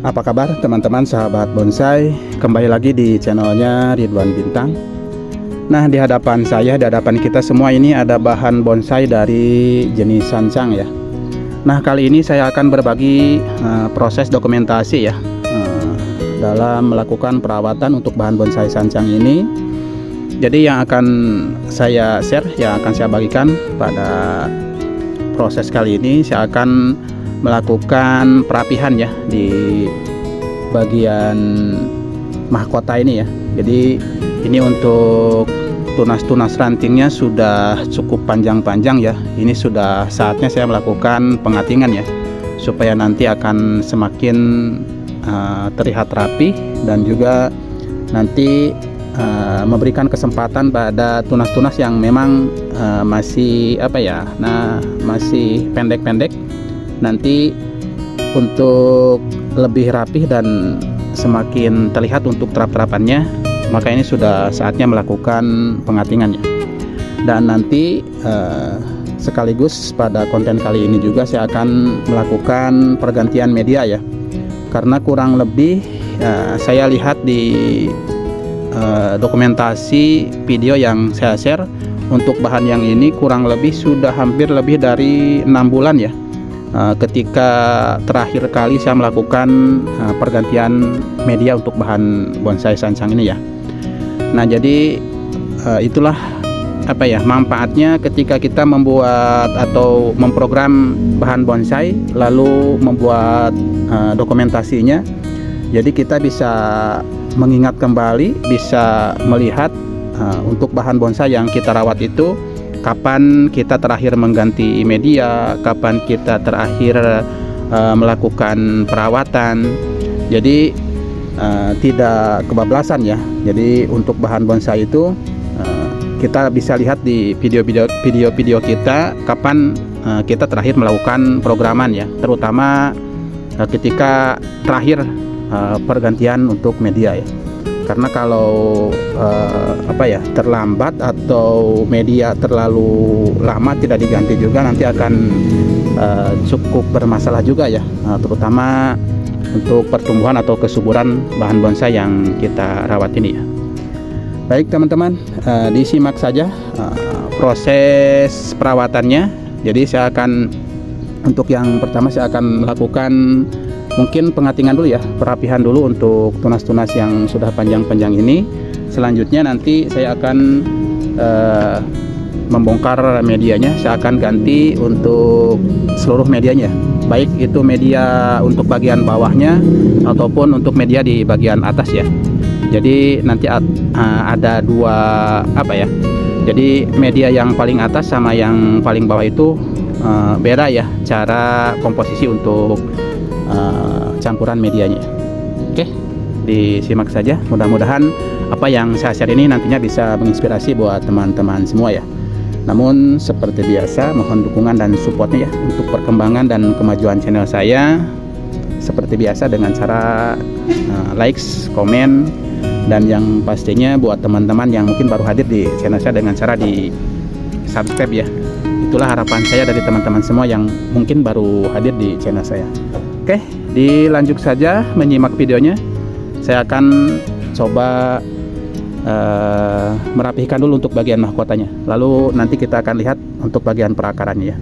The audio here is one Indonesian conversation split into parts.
Apa kabar teman-teman sahabat bonsai? Kembali lagi di channelnya Ridwan Bintang. Nah, di hadapan saya, di hadapan kita semua ini ada bahan bonsai dari jenis sansang ya. Nah, kali ini saya akan berbagi proses dokumentasi ya dalam melakukan perawatan untuk bahan bonsai sansang ini. Jadi yang akan saya share, yang akan saya bagikan pada proses kali ini, saya akan melakukan perapihan ya di bagian mahkota ini ya. Jadi ini untuk tunas-tunas rantingnya sudah cukup panjang-panjang ya. Ini sudah saatnya saya melakukan pengatingan ya, supaya nanti akan semakin terlihat rapi dan juga nanti memberikan kesempatan pada tunas-tunas yang memang masih masih pendek-pendek, nanti untuk lebih rapih dan semakin terlihat untuk terap-terapannya, maka ini sudah saatnya melakukan pengatingannya. Dan nanti sekaligus pada konten kali ini juga saya akan melakukan pergantian media ya, karena kurang lebih saya lihat di dokumentasi video yang saya share untuk bahan yang ini kurang lebih sudah hampir lebih dari 6 bulan ya, ketika terakhir kali saya melakukan pergantian media untuk bahan bonsai sansang ini ya. Nah, jadi itulah manfaatnya ketika kita membuat atau memprogram bahan bonsai lalu membuat dokumentasinya. Jadi kita bisa mengingat kembali, bisa melihat untuk bahan bonsai yang kita rawat itu kapan kita terakhir mengganti media, kapan kita terakhir melakukan perawatan. Jadi tidak kebablasan ya. Jadi untuk bahan bonsai itu kita bisa lihat di video-video kita kapan kita terakhir melakukan programan ya, terutama ketika terakhir pergantian untuk media ya. Karena kalau terlambat atau media terlalu lama tidak diganti juga, nanti akan cukup bermasalah juga ya, terutama untuk pertumbuhan atau kesuburan bahan bonsai yang kita rawat ini ya. Baik teman-teman, disimak saja proses perawatannya. Jadi saya akan, untuk yang pertama saya akan melakukan mungkin pengatingan dulu ya, perapihan dulu untuk tunas-tunas yang sudah panjang-panjang ini. Selanjutnya nanti saya akan membongkar medianya. Saya akan ganti untuk seluruh medianya, baik itu media untuk bagian bawahnya ataupun untuk media di bagian atas ya. Jadi nanti ada dua jadi media yang paling atas sama yang paling bawah itu beda ya cara komposisi untuk campuran medianya. Oke, disimak saja. Mudah-mudahan apa yang saya share ini nantinya bisa menginspirasi buat teman-teman semua ya. Namun seperti biasa, mohon dukungan dan supportnya ya untuk perkembangan dan kemajuan channel saya. Seperti biasa dengan cara likes, komen, dan yang pastinya buat teman-teman yang mungkin baru hadir di channel saya dengan cara di subscribe ya. Itulah harapan saya dari teman-teman semua yang mungkin baru hadir di channel saya. Oke, dilanjut saja menyimak videonya. Saya akan coba merapihkan dulu untuk bagian mahkotanya. Lalu nanti kita akan lihat untuk bagian perakarannya ya.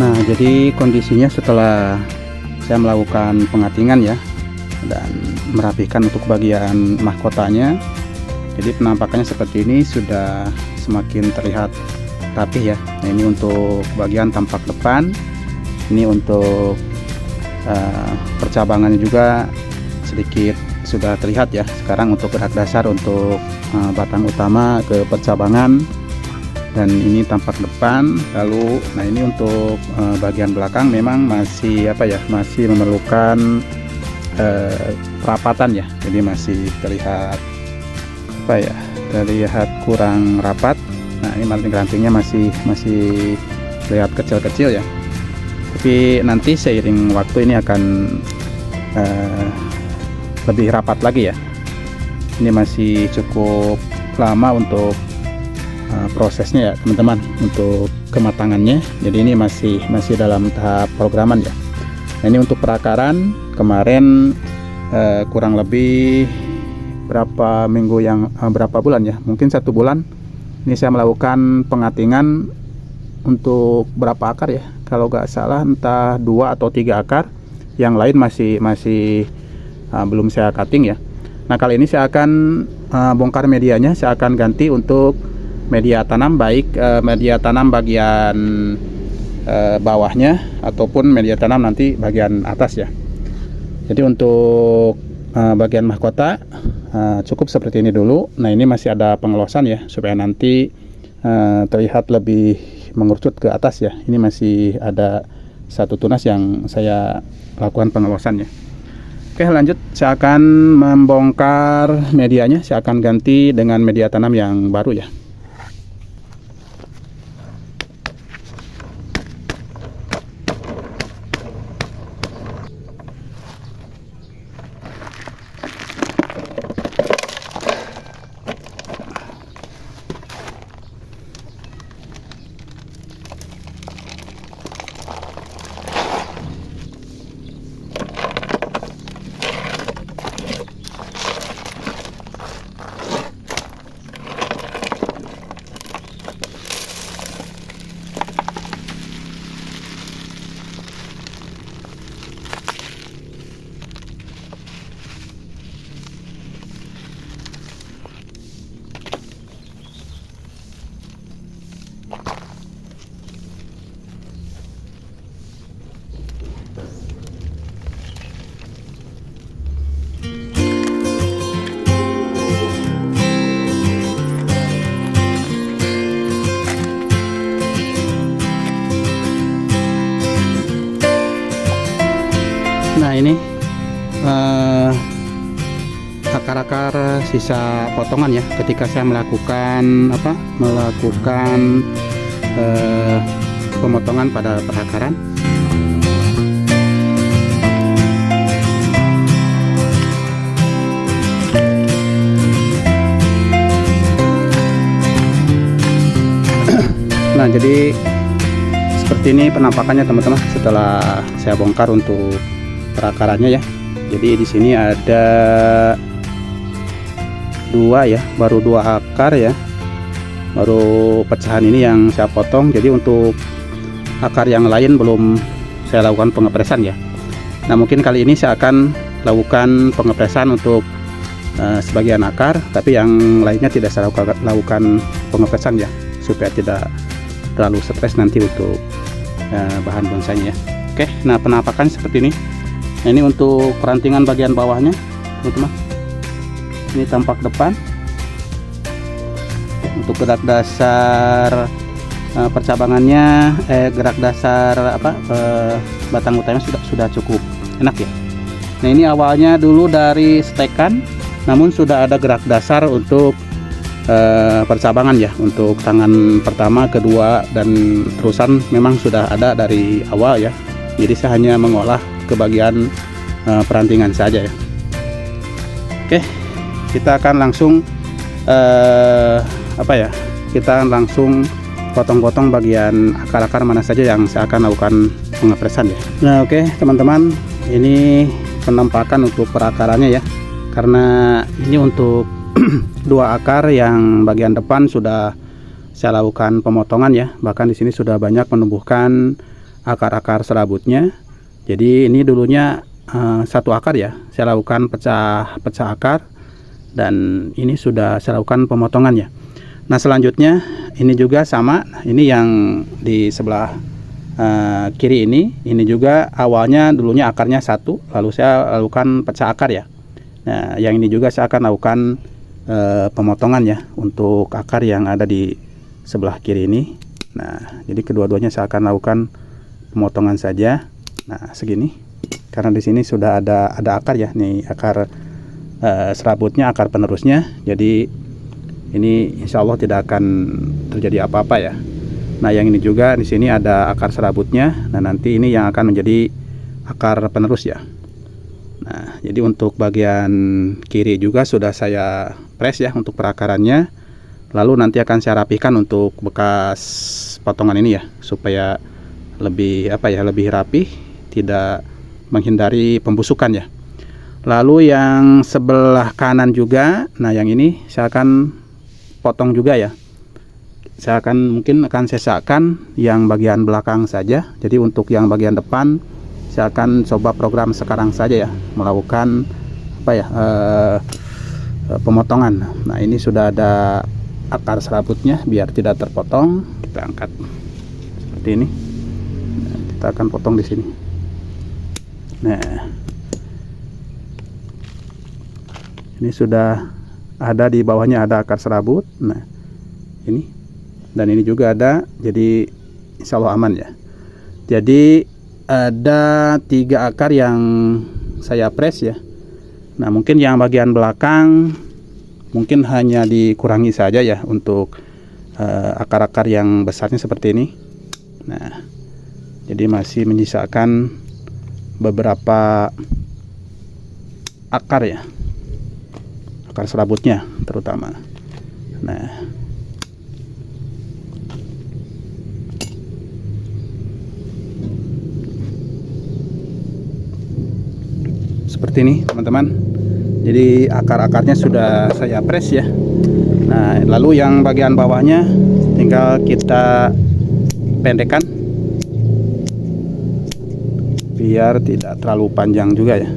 Nah, jadi kondisinya setelah saya melakukan pengatingan ya, dan merapikan untuk bagian mahkotanya. Jadi penampakannya seperti ini, sudah semakin terlihat rapih ya. Nah, ini untuk bagian tampak depan. Ini untuk percabangannya juga sedikit sudah terlihat ya. Sekarang untuk gerak dasar untuk batang utama ke percabangan, dan ini tampak depan. Lalu nah ini untuk bagian belakang memang masih masih memerlukan perapatan ya. Jadi masih terlihat terlihat kurang rapat. Nah, ini ranting-rantingnya masih terlihat kecil-kecil ya. Tapi nanti seiring waktu ini akan lebih rapat lagi ya. Ini masih cukup lama untuk prosesnya ya teman-teman, untuk kematangannya. Jadi ini masih dalam tahap programan ya. Nah, ini untuk perakaran kemarin kurang lebih berapa bulan ya, mungkin 1 bulan ini saya melakukan pengatingan untuk berapa akar ya, kalau nggak salah entah 2 atau 3 akar, yang lain masih belum saya cutting ya. Nah, kali ini saya akan bongkar medianya. Saya akan ganti untuk media tanam, baik media tanam bagian bawahnya ataupun media tanam nanti bagian atas ya. Jadi untuk bagian mahkota cukup seperti ini dulu. Nah, ini masih ada pengelosan ya, supaya nanti terlihat lebih mengerucut ke atas ya. Ini masih ada 1 tunas yang saya lakukan pengelosannya. Oke, lanjut, saya akan membongkar medianya. Saya akan ganti dengan media tanam yang baru ya. Nah, ini akar-akar sisa potongan ya, ketika saya melakukan pemotongan pada perakaran. Nah, jadi seperti ini penampakannya teman-teman setelah saya bongkar untuk perakarannya ya. Jadi di sini ada 2 ya, baru 2 akar ya, baru pecahan ini yang saya potong. Jadi untuk akar yang lain belum saya lakukan pengepresan ya. Nah, mungkin kali ini saya akan lakukan pengepresan untuk sebagian akar, tapi yang lainnya tidak saya lakukan pengepresan ya, supaya tidak terlalu stres nanti untuk bahan bonsainya ya. Oke, nah penampakan seperti ini. Nah, ini untuk perantingan bagian bawahnya teman-teman. Ini tampak depan. Untuk gerak dasar percabangannya, gerak dasar batang utamanya sudah cukup enak ya. Nah, ini awalnya dulu dari stekan, namun sudah ada gerak dasar untuk percabangan ya. Untuk tangan pertama, kedua, dan terusan memang sudah ada dari awal ya. Jadi saya hanya mengolah ke bagian perantingan saja ya. Oke, kita akan langsung kita langsung potong-potong bagian akar-akar mana saja yang saya akan lakukan pengepresan ya. Nah, oke teman-teman, ini penampakan untuk perakarannya ya. Karena ini untuk 2 akar yang bagian depan sudah saya lakukan pemotongan ya. Bahkan di sini sudah banyak menumbuhkan akar-akar serabutnya. Jadi ini dulunya satu akar ya, saya lakukan pecah akar, dan ini sudah saya lakukan pemotongannya. Nah selanjutnya ini juga sama, ini yang di sebelah kiri ini juga awalnya dulunya akarnya satu, lalu saya lakukan pecah akar ya. Nah yang ini juga saya akan lakukan pemotongan ya untuk akar yang ada di sebelah kiri ini. Nah jadi kedua-duanya saya akan lakukan pemotongan saja. Nah segini, karena di sini sudah ada akar ya, nih akar serabutnya, akar penerusnya. Jadi ini insya Allah tidak akan terjadi apa-apa ya. Nah yang ini juga di sini ada akar serabutnya. Nah nanti ini yang akan menjadi akar penerus ya. Nah jadi untuk bagian kiri juga sudah saya press ya untuk perakarannya. Lalu nanti akan saya rapihkan untuk bekas potongan ini ya, supaya lebih lebih rapih, tidak menghindari pembusukan ya. Lalu yang sebelah kanan juga, nah yang ini saya akan potong juga ya. Saya mungkin akan sesakan yang bagian belakang saja. Jadi untuk yang bagian depan saya akan coba program sekarang saja ya, melakukan pemotongan. Nah ini sudah ada akar serabutnya, biar tidak terpotong kita angkat seperti ini. Nah, kita akan potong di sini. Nah ini sudah ada, di bawahnya ada akar serabut. Nah ini, dan ini juga ada, jadi insya Allah aman ya. Jadi ada 3 akar yang saya press ya. Nah mungkin yang bagian belakang mungkin hanya dikurangi saja ya untuk akar-akar yang besarnya seperti ini. Nah jadi masih menyisakan beberapa akar ya, akar serabutnya terutama. Nah seperti ini teman-teman. Jadi akar-akarnya sudah saya press ya. Nah lalu yang bagian bawahnya tinggal kita pendekkan biar tidak terlalu panjang juga ya.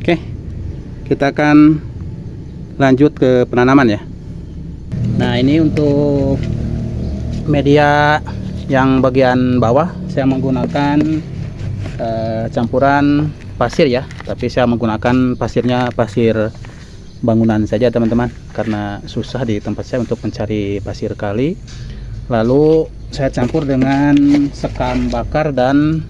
Oke, kita akan lanjut ke penanaman ya. Nah ini untuk media yang bagian bawah saya menggunakan campuran pasir ya, tapi saya menggunakan pasirnya pasir bangunan saja teman-teman, karena susah di tempat saya untuk mencari pasir kali. Lalu saya campur dengan sekam bakar dan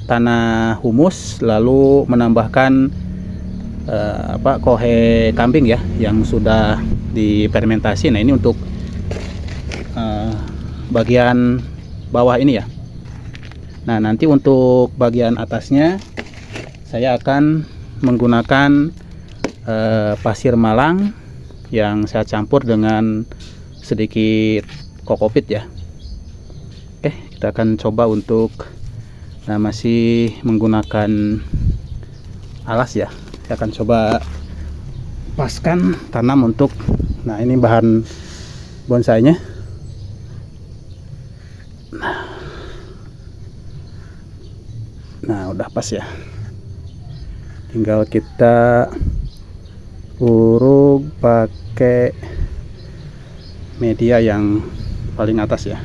tanah humus, lalu menambahkan kohe kambing ya yang sudah difermentasi. Nah ini untuk bagian bawah ini ya. Nah nanti untuk bagian atasnya saya akan menggunakan pasir malang yang saya campur dengan sedikit kokopit ya. Oke, kita akan coba untuk masih menggunakan alas ya. Saya akan coba paskan tanam untuk, nah ini bahan bonsainya. Nah udah pas ya, tinggal kita uruk pakai media yang paling atas ya.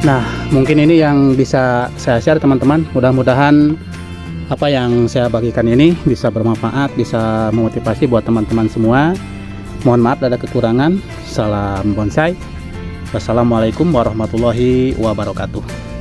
Nah, mungkin ini yang bisa saya share teman-teman. Mudah-mudahan apa yang saya bagikan ini bisa bermanfaat, bisa memotivasi buat teman-teman semua. Mohon maaf ada kekurangan. Salam bonsai. Wassalamualaikum warahmatullahi wabarakatuh.